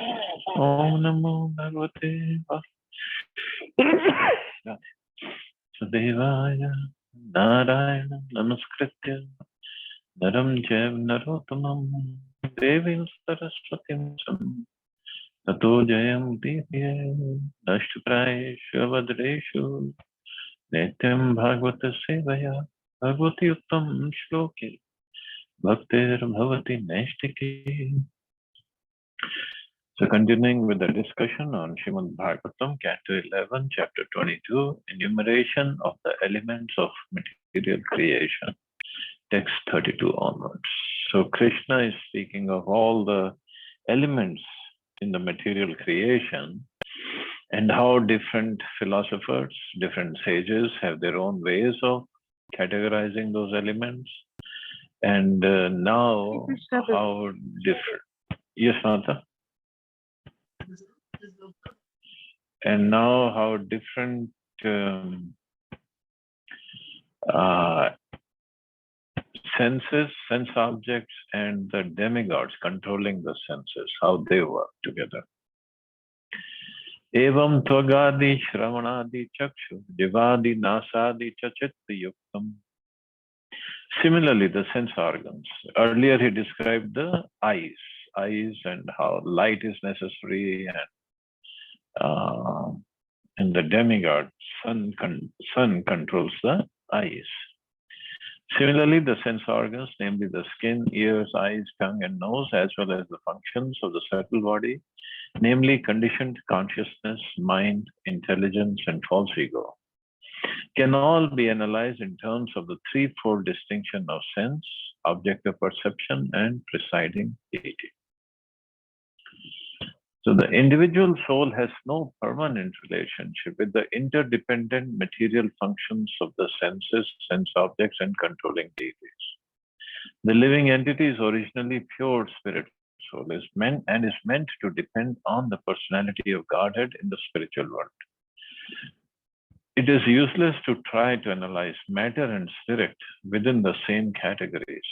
Om Namo Bhagavate Vasudevaya Narayana Namaskritya Naram Jaiv Narottamam Devim Saraswatim Tato Jayam Divye Nashtupraeshu Vadreshu Nityam Bhagavata Sevaya Bhagavati Uttam Shloki Bhaktir Bhavati Naistiki. So continuing with the discussion on Srimad Bhagavatam, Canto 11, Chapter 22, enumeration of the elements of material creation, text 32 onwards. So Krishna is speaking of all the elements in the material creation and how different philosophers, different sages have their own ways of categorizing those elements. And now how different. Yes, Mata? And now how different senses, sense objects, and the demigods controlling the senses, how they work together. Evam tvagadi shravanadi chakshu divadi nasadi chachitta yuktam. Similarly, the sense organs. Earlier he described the eyes and how light is necessary, and the demigod, sun controls the eyes. Similarly, the sense organs, namely the skin, ears, eyes, tongue, and nose, as well as the functions of the subtle body, namely conditioned consciousness, mind, intelligence, and false ego, can all be analyzed in terms of the threefold distinction of sense, objective perception, and presiding deity. So the individual soul has no permanent relationship with the interdependent material functions of the senses, sense objects, and controlling deities. The living entity is originally pure spirit soul, is meant to depend on the personality of Godhead in the spiritual world. It is useless to try to analyze matter and spirit within the same categories,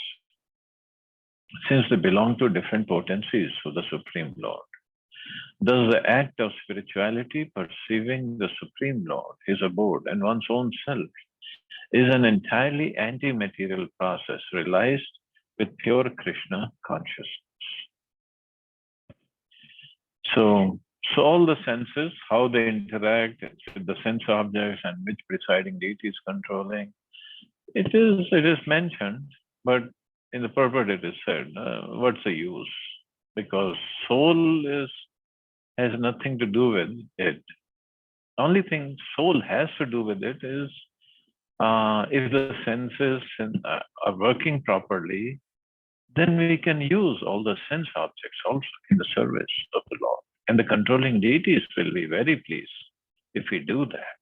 since they belong to different potencies of the Supreme Lord. Thus, the act of spirituality, perceiving the Supreme Lord, his abode, and one's own self, is an entirely anti-material process realized with pure Krishna consciousness. So all the senses, how they interact with the sense objects and which presiding deity is controlling, it is mentioned, but in the purport it is said, what's the use? Because soul has nothing to do with it. Only thing soul has to do with it is if the senses are working properly, then we can use all the sense objects also in the service of the Lord. And the controlling deities will be very pleased if we do that.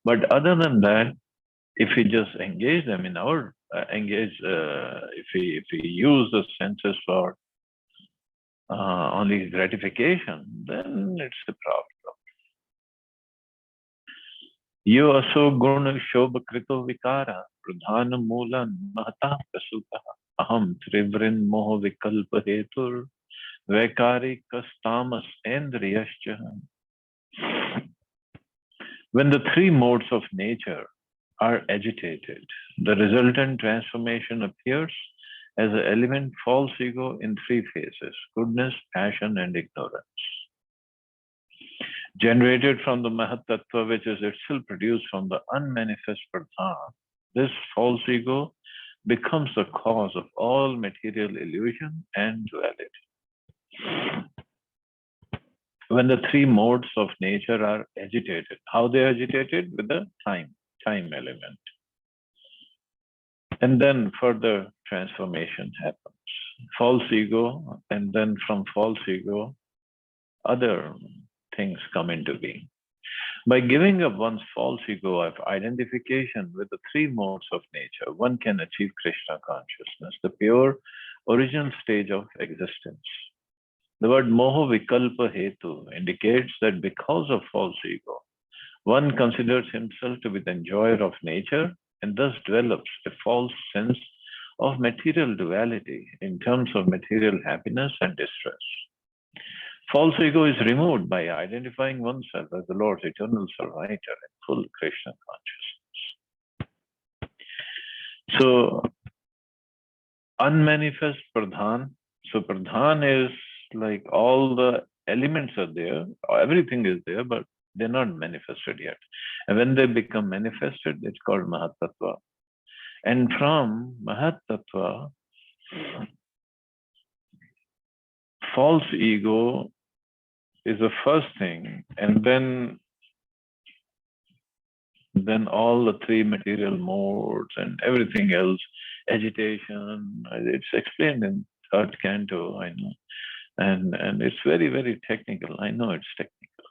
But other than that, if we just engage them in our if we use the senses for only gratification, then it's a problem. Yo aso guna shobha krito vikara pradhana moolan mahata prasuta aham trivrin moho vikalpa hetur vaikari kastamas endriyascha. When the three modes of nature are agitated, the resultant transformation appears as an element false ego in three phases: goodness, passion, and ignorance. Generated from the Mahat Tattva, which is itself produced from the unmanifest Pradhan, this false ego becomes the cause of all material illusion and duality. When the three modes of nature are agitated, how they are agitated? With the time element. And then further transformation happens. False ego, and then from false ego, other things come into being. By giving up one's false ego of identification with the three modes of nature, one can achieve Krishna consciousness, the pure original stage of existence. The word moho vikalpa hetu indicates that because of false ego, one considers himself to be the enjoyer of nature and thus develops a false sense of material duality in terms of material happiness and distress. False ego is removed by identifying oneself as the Lord's eternal servitor in full Krishna consciousness. So, unmanifest Pradhan. So, Pradhan is like all the elements are there, everything is there, but they're not manifested yet. And when they become manifested, it's called Mahatattva. And from Mahatattva, false ego is the first thing, and then all the three material modes and everything else, agitation, it's explained in third canto, I know. And it's very, very technical. I know it's technical.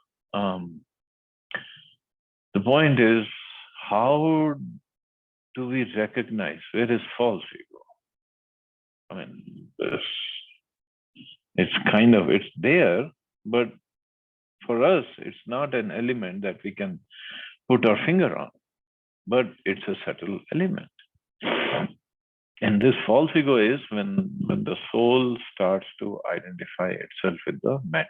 The point is, how do we recognize where is false ego? I mean, it's there, but for us, it's not an element that we can put our finger on, but it's a subtle element. And this false ego is when the soul starts to identify itself with the matter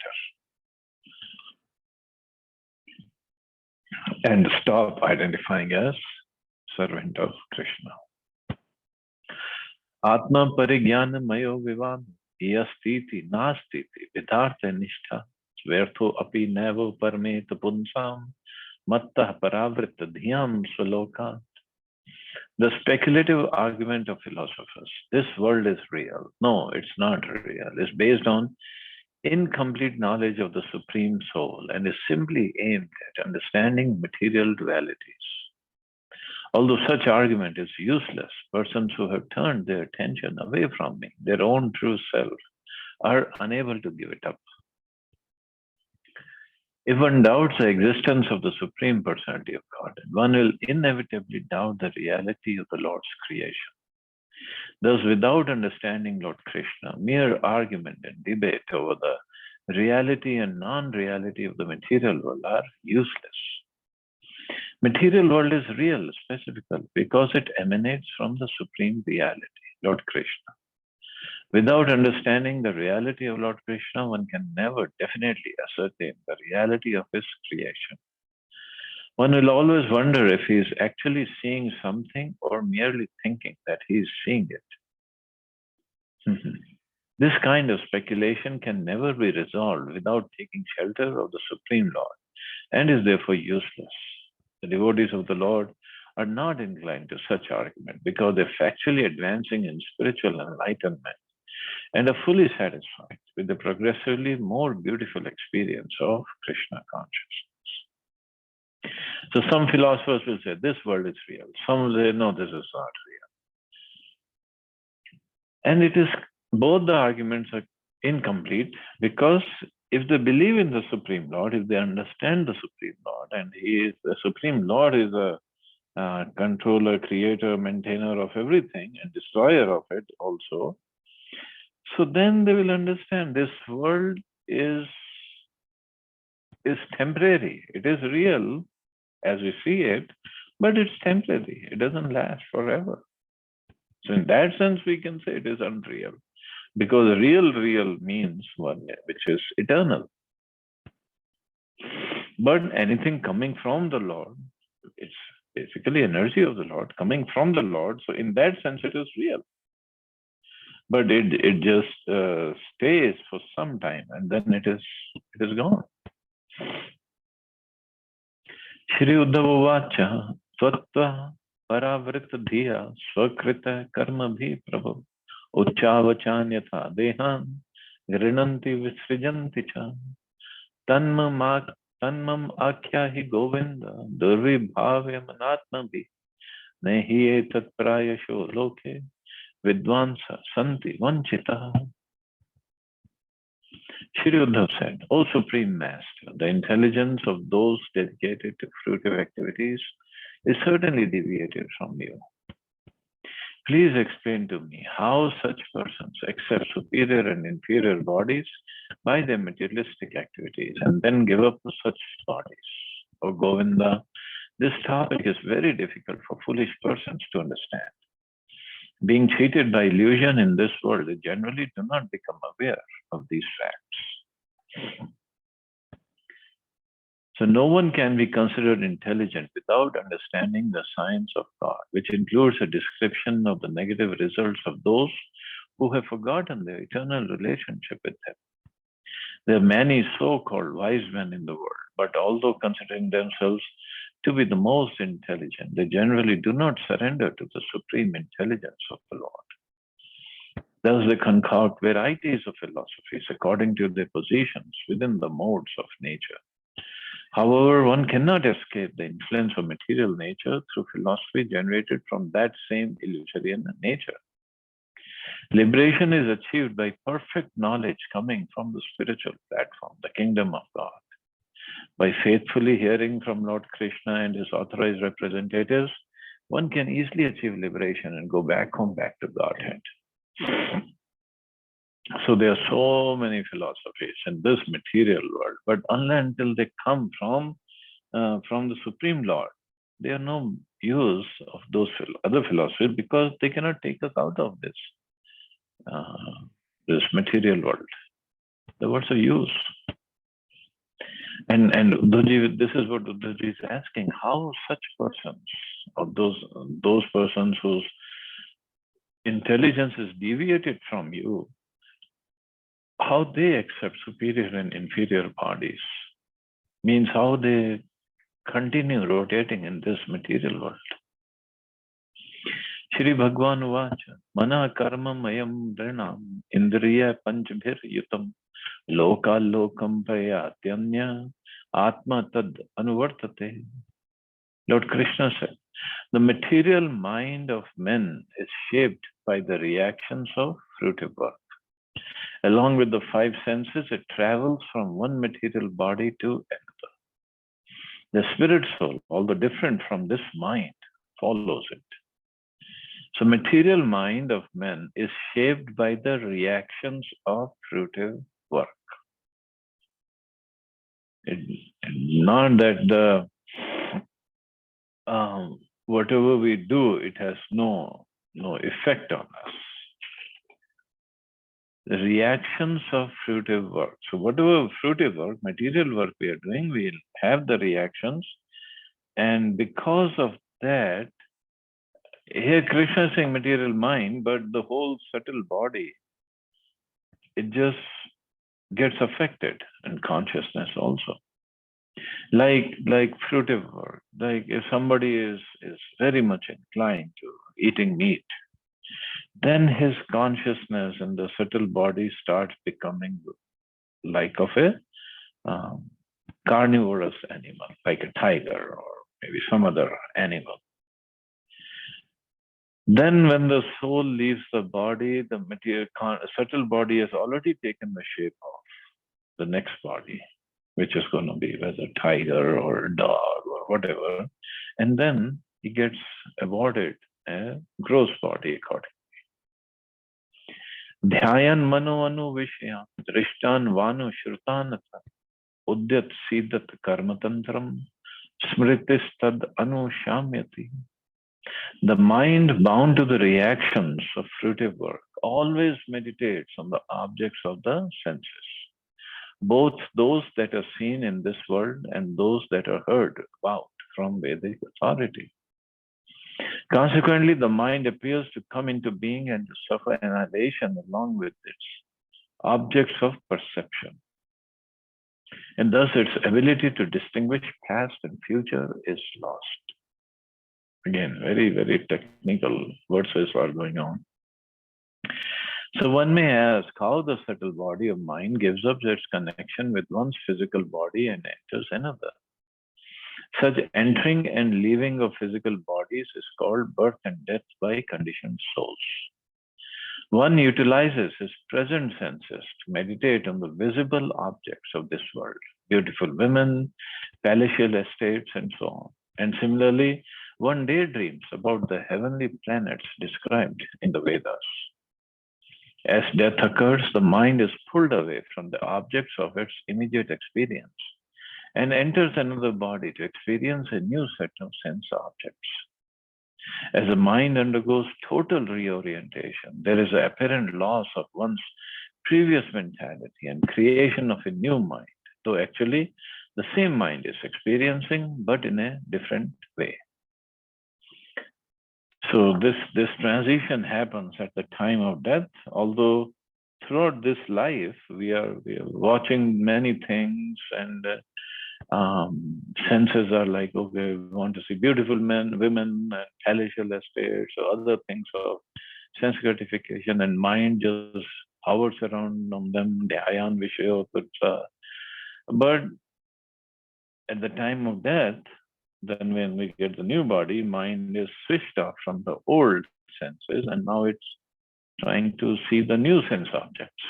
and stop identifying as servant of Krishna. Atma parigyan mayo vivan yastiti nastiti vidartha nishtha svertho api nevo parmet punsam matta paravritta dhyam swaloka. The speculative argument of philosophers, this world is real. No, it's not real. It's based on incomplete knowledge of the Supreme Soul and is simply aimed at understanding material dualities. Although such argument is useless, persons who have turned their attention away from me, their own true self, are unable to give it up. If one doubts the existence of the Supreme Personality of God, one will inevitably doubt the reality of the Lord's creation. Thus, without understanding Lord Krishna, mere argument and debate over the reality and non-reality of the material world are useless. Material world is real specifically because it emanates from the Supreme Reality, Lord Krishna. Without understanding the reality of Lord Krishna, one can never definitely ascertain the reality of his creation. One will always wonder if he is actually seeing something or merely thinking that he is seeing it. This kind of speculation can never be resolved without taking shelter of the Supreme Lord and is therefore useless. The devotees of the Lord are not inclined to such argument because they're factually advancing in spiritual enlightenment and are fully satisfied with the progressively more beautiful experience of Krishna consciousness. So some philosophers will say this world is real. Some will say, no, this is not real. And it is both the arguments are incomplete because if they believe in the Supreme Lord, if they understand the Supreme Lord, and the Supreme Lord is a controller, creator, maintainer of everything and destroyer of it also, so then they will understand this world is temporary. It is real as we see it, but it's temporary. It doesn't last forever. So in that sense, we can say it is unreal. Because real means one which is eternal. But anything coming from the Lord, it's basically energy of the Lord coming from the Lord. So in that sense, it is real. But it just stays for some time and then it is gone. Shri Uddhava Vacha Svatva Paravritta Dhiya Swakrita Karma Bhi Prabhu Uchavachan Yatha Dehan Grinanti Visrijanti Cha Tanmam Akhya Hi Govinda Durvi Bhavya Manatma Bhi Nehi Etat Prayasho Loke Vidvansa Santi Vanchita. Shri Uddhav said, O Supreme Master, the intelligence of those dedicated to fruitive activities is certainly deviated from you. Please explain to me how such persons accept superior and inferior bodies by their materialistic activities and then give up such bodies. O Govinda, this topic is very difficult for foolish persons to understand. Being cheated by illusion in this world, they generally do not become aware of these facts. So no one can be considered intelligent without understanding the science of God, which includes a description of the negative results of those who have forgotten their eternal relationship with Him. There are many so-called wise men in the world, but although considering themselves to be the most intelligent, they generally do not surrender to the supreme intelligence of the Lord. Thus, they concoct varieties of philosophies according to their positions within the modes of nature. However, one cannot escape the influence of material nature through philosophy generated from that same illusory nature. Liberation is achieved by perfect knowledge coming from the spiritual platform, the kingdom of God. By faithfully hearing from Lord Krishna and his authorized representatives, one can easily achieve liberation and go back home, back to Godhead. So there are so many philosophies in this material world, but until they come from the Supreme Lord, they are no use of those other philosophies because they cannot take us out of this material world. The words of use. And Uddhavji, this is what Uddhavji is asking: how such persons, or those persons whose intelligence is deviated from you, how they accept superior and inferior bodies, means how they continue rotating in this material world. Shri Bhagwan Uvacha, Mana Karma Mayam Drinam Indriya Panchbhir Yutam Loka Lokam Prayatyanya Atma Tad Anuvartate. Lord Krishna said, the material mind of men is shaped by the reactions of fruitive work. Along with the five senses, it travels from one material body to another. The spirit soul, although different from this mind, follows it. So material mind of men is shaped by the reactions of fruitive work. Not that whatever we do, it has no effect on us. The reactions of fruitive work. So whatever fruitive work, material work we are doing, we'll have the reactions. And because of that, here Krishna is saying material mind, but the whole subtle body, it just gets affected, and consciousness also. Like fruitive work, like if somebody is very much inclined to eating meat, then his consciousness and the subtle body starts becoming like of a carnivorous animal, like a tiger or maybe some other animal. Then when the soul leaves the body, the subtle body has already taken the shape of the next body, which is going to be whether tiger or dog or whatever. And then he gets awarded a gross body accordingly. Dhyayan mano anu vishya drishtan vanu shrutanata udyat siddhat karmatantram smritistad anu shamyati. The mind bound to the reactions of fruitive work always meditates on the objects of the senses, both those that are seen in this world and those that are heard about from Vedic authority. Consequently, the mind appears to come into being and to suffer annihilation along with its objects of perception. And thus its ability to distinguish past and future is lost. Again, very, very technical verses are going on. So one may ask how the subtle body of mind gives up its connection with one's physical body and enters another. Such entering and leaving of physical bodies is called birth and death by conditioned souls. One utilizes his present senses to meditate on the visible objects of this world, beautiful women, palatial estates, and so on. And similarly, one daydreams about the heavenly planets described in the Vedas. As death occurs, the mind is pulled away from the objects of its immediate experience and enters another body to experience a new set of sense objects. As the mind undergoes total reorientation, there is an apparent loss of one's previous mentality and creation of a new mind, though actually the same mind is experiencing, but in a different way. So this transition happens at the time of death, although throughout this life we are watching many things, and senses are like, okay, we want to see beautiful men, women, and palatial estates, or other things of sense gratification, and mind just hovers around on them, the ayan vishayo tutsa. But at the time of death, then when we get the new body, mind is switched off from the old senses, and now it's trying to see the new sense objects.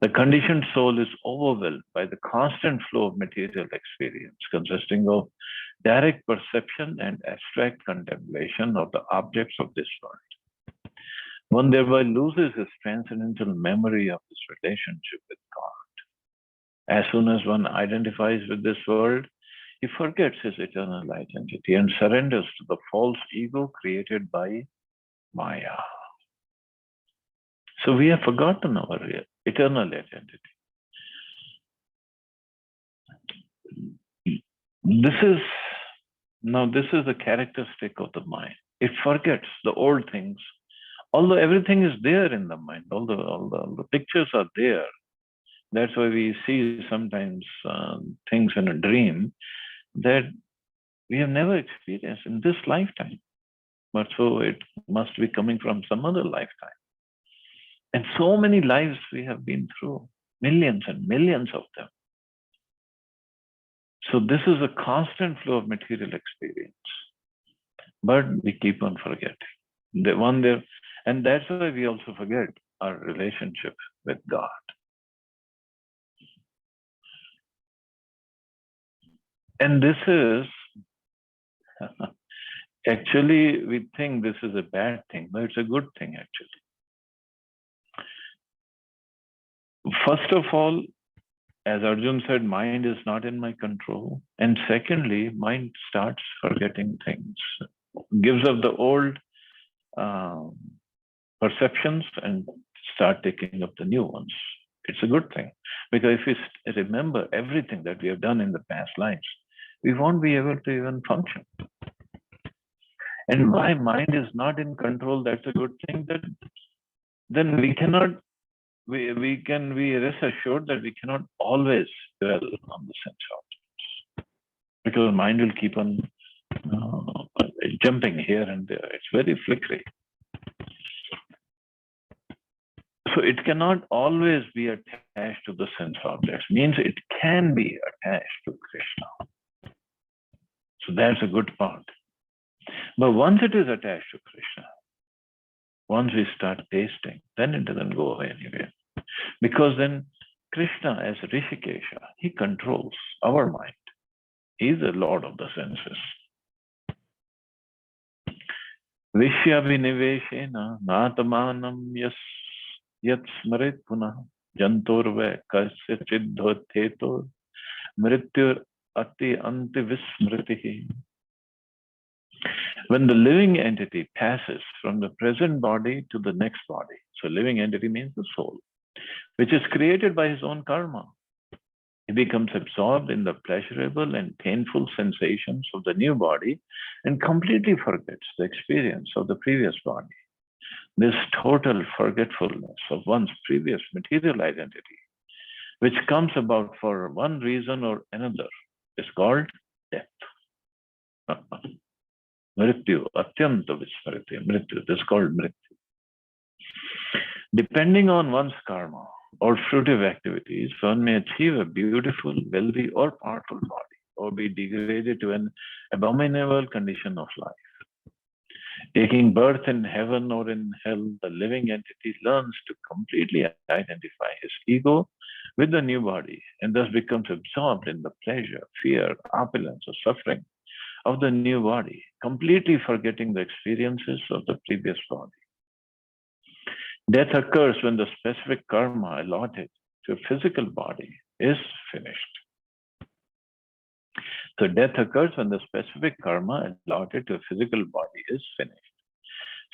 The conditioned soul is overwhelmed by the constant flow of material experience, consisting of direct perception and abstract contemplation of the objects of this world. One thereby loses his transcendental memory of his relationship with God. As soon as one identifies with this world, he forgets his eternal identity and surrenders to the false ego created by Maya. So we have forgotten our eternal identity. This is the characteristic of the mind. It forgets the old things, although everything is there in the mind. All the pictures are there. That's why we see sometimes things in a dream that we have never experienced in this lifetime. But so it must be coming from some other lifetime. And so many lives we have been through, millions and millions of them. So this is a constant flow of material experience. But we keep on forgetting. The one there, and that's why we also forget our relationship with God. And this is, actually, we think this is a bad thing, but it's a good thing, actually. First of all, as Arjun said, mind is not in my control. And secondly, mind starts forgetting things, gives up the old perceptions and start taking up the new ones. It's a good thing, because if we remember everything that we have done in the past lives, we won't be able to even function. And my mind is not in control, that's a good thing. That then we cannot, we can be rest assured that we cannot always dwell on the sense objects, because mind will keep on jumping here and there. It's very flickery. So it cannot always be attached to the sense objects. Means it can be attached to Krishna. So that's a good part. But once it is attached to Krishna, once we start tasting, then it doesn't go away anywhere. Because then Krishna, as Rishikesha, he controls our mind. He's the Lord of the senses. Vishyaviniveshena natamanam yat smarit punah jantorve kasya chiddhotheto mrityur ati anti vismritihi. When the living entity passes from the present body to the next body, so living entity means the soul, which is created by his own karma, he becomes absorbed in the pleasurable and painful sensations of the new body and completely forgets the experience of the previous body. This total forgetfulness of one's previous material identity, which comes about for one reason or another, is called death. Mrityu, atyanta vismriti, mrityu, this is called mrityu. Depending on one's karma or fruitive activities, one may achieve a beautiful, wealthy, or powerful body, or be degraded to an abominable condition of life. Taking birth in heaven or in hell, the living entity learns to completely identify his ego with the new body, and thus becomes absorbed in the pleasure, fear, opulence, or suffering of the new body, completely forgetting the experiences of the previous body. Death occurs when the specific karma allotted to a physical body is finished. So death occurs when the specific karma allotted to a physical body is finished.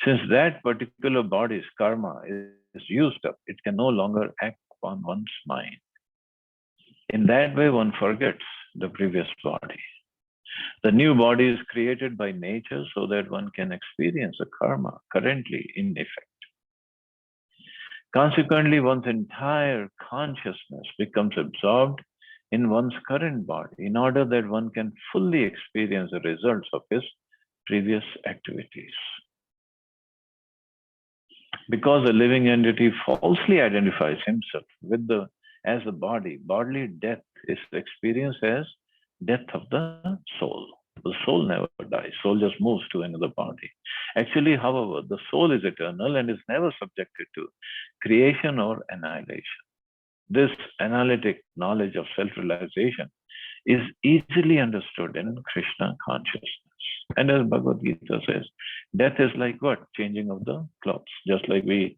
Since that particular body's karma is used up. It can no longer act upon one's mind. In that way, one forgets the previous body. The new body is created by nature so that one can experience the karma currently in effect. Consequently, one's entire consciousness becomes absorbed in one's current body in order that one can fully experience the results of his previous activities. Because the living entity falsely identifies himself with as the body, bodily death is experienced as death of the soul. The soul never dies. Soul just moves to another body. Actually, however, the soul is eternal and is never subjected to creation or annihilation. This analytic knowledge of self-realization is easily understood in Krishna consciousness. And as Bhagavad Gita says, death is like what? Changing of the clothes. Just like we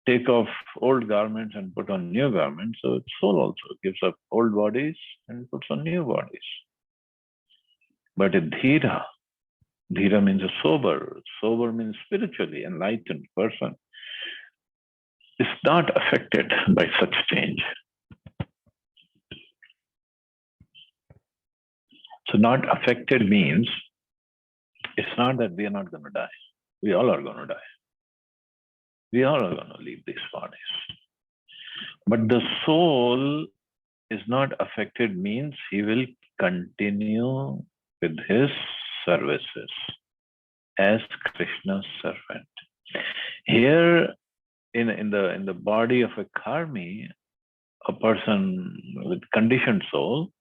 take off old garments and put on new garments, so soul also gives up old bodies and puts on new bodies. But a dhira means a sober means spiritually enlightened person, is not affected by such change. So not affected means it's not that we are not going to die. We all are going to die. We all are going to leave these bodies. But the soul is not affected means he will continue with his services as Krishna's servant. Here in the body of a karmi, a person with conditioned soul,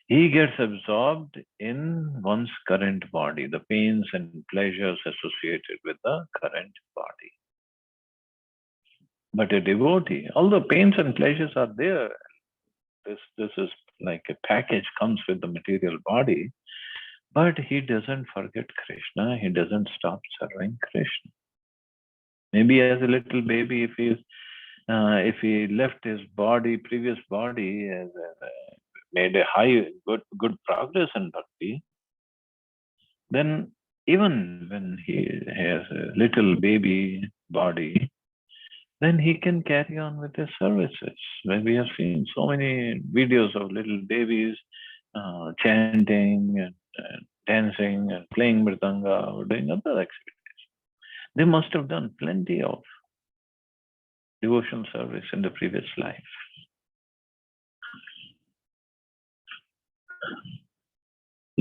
he gets absorbed in one's current body, the pains and pleasures associated with the current body. But a devotee, all the pains and pleasures are there. This is like a package comes with the material body, but he doesn't forget Krishna. He doesn't stop serving Krishna. Maybe as a little baby, if he left his previous body, made a good progress in bhakti, then even when he has a little baby body, then he can carry on with his services. When we have seen so many videos of little babies chanting and dancing and playing mridanga or doing other activities. They must have done plenty of devotional service in the previous life.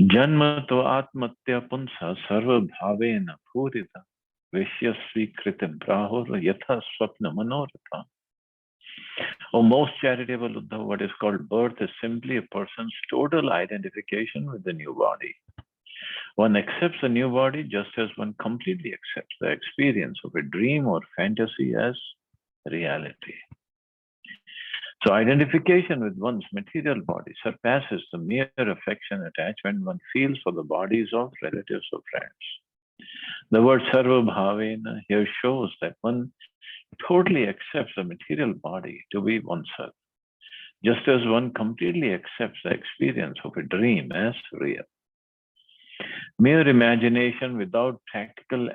Janma to atmatya punsa sarva bhavena purita vishya svikrita brahur yatha swapna manoratha. O most charitable Uddhava, what is called birth is simply a person's total identification with the new body. One accepts a new body just as one completely accepts the experience of a dream or fantasy as reality. So identification with one's material body surpasses the mere affection attachment one feels for the bodies of relatives or friends. The word sarva bhavena here shows that one totally accepts the material body to be oneself, just as one completely accepts the experience of a dream as real. Mere imagination without practical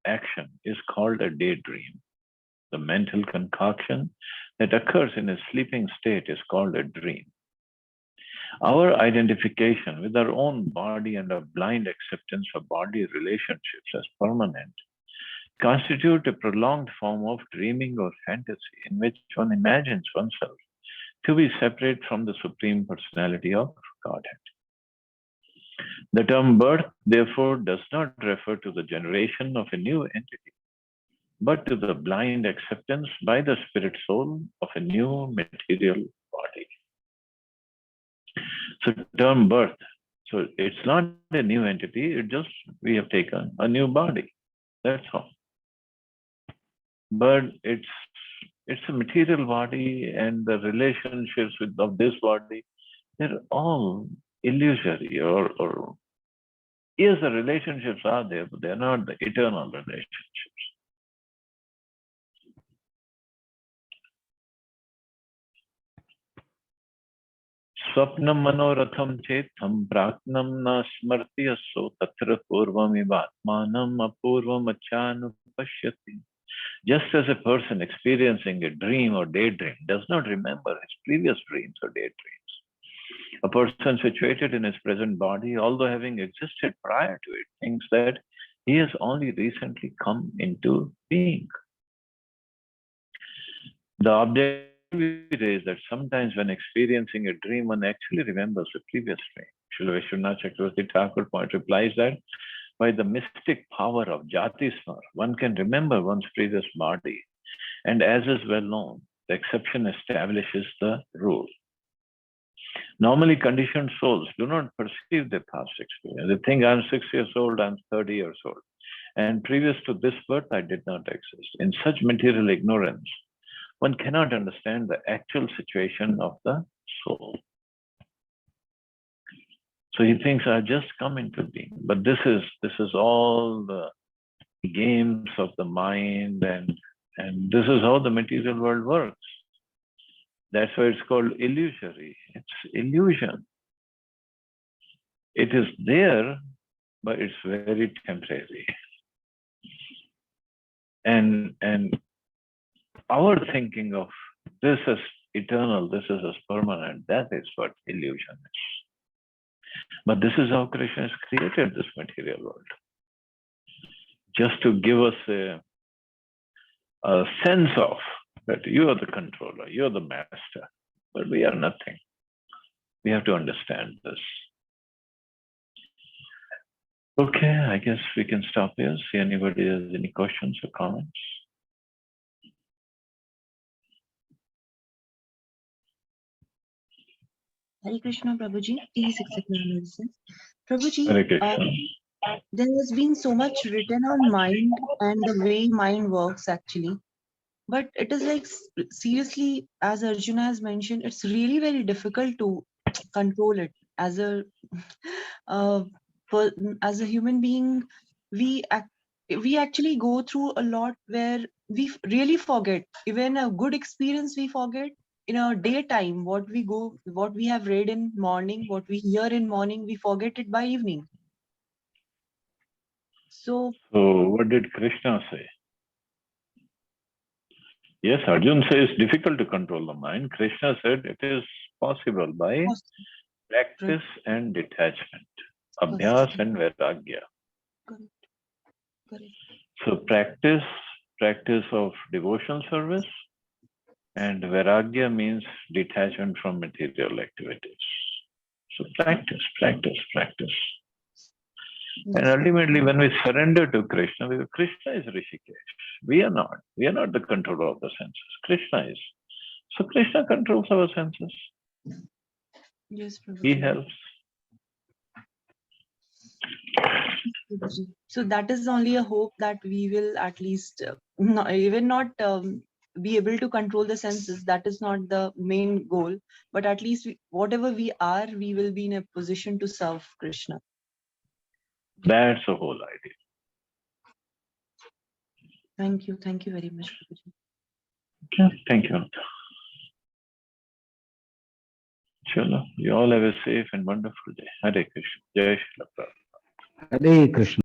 action is called a daydream. The mental concoction that occurs in a sleeping state is called a dream. Our identification with our own body and our blind acceptance of body relationships as permanent constitute a prolonged form of dreaming or fantasy in which one imagines oneself to be separate from the Supreme Personality of Godhead. The term birth, therefore, does not refer to the generation of a new entity, but to the blind acceptance by the spirit soul of a new material body. So term birth, so it's not a new entity, we have taken a new body. That's all. But it's a material body, and the relationships of this body, they're all illusory or yes, the relationships are there, but they're not the eternal relationships. Swapnam manoratham chetam praknam na smarti aso tatra purvam ivatmanam apurvam achanupashyati Just as a person experiencing a dream or daydream does not remember his previous dreams or daydreams, a person situated in his present body, although having existed prior to it, thinks that he has only recently come into being. The objectivity is that sometimes when experiencing a dream, one actually remembers the previous dream. Srila Vishwanath Chakravarti Thakur replies that by the mystic power of Jatismar, one can remember one's previous body. And as is well known, the exception establishes the rule. Normally, conditioned souls do not perceive their past experience. They think I'm 6 years old, I'm 30 years old. And previous to this birth, I did not exist. In such material ignorance, one cannot understand the actual situation of the soul. So he thinks I've just come into being. But this is all the games of the mind, and this is how the material world works. That's why it's called illusory. It's illusion. It is there, but it's very temporary. And our thinking of this as eternal, this is as permanent, that is what illusion is. But this is how Krishna has created this material world. Just to give us a sense of that you are the controller, you are the master, but we are nothing. We have to understand this. Okay, I guess we can stop here. See anybody has any questions or comments? Hare Krishna, Prabhuji. Please accept my medicine. Prabhuji, Hare Krishna. there has been so much written on mind and the way mind works actually. But it is like, seriously, as Arjuna has mentioned, it's really very difficult to control it. As a as a human being, we actually go through a lot where we really forget. Even a good experience we forget. In a daytime, what we have read in morning, what we hear in morning, we forget it by evening. So what did Krishna say? Yes, Arjuna says it's difficult to control the mind. Krishna said it is possible by practice and detachment, abhyas and vairagya. Correct. So practice of devotional service, and vairagya means detachment from material activities. So practice. And ultimately, when we surrender to Krishna, Krishna is Rishikesh. We are not. We are not the controller of the senses. Krishna is. So Krishna controls our senses. Yes, Prabhuji. He helps. So that is only a hope that we will at least not be able to control the senses. That is not the main goal, but at least whatever we are, we will be in a position to serve Krishna. That's the whole idea. Thank you very much, Prabhuji. Okay, thank you. Chalo, you all have a safe and wonderful day. Hare Krishna. Jai Shri Prabhupada. Hare Krishna.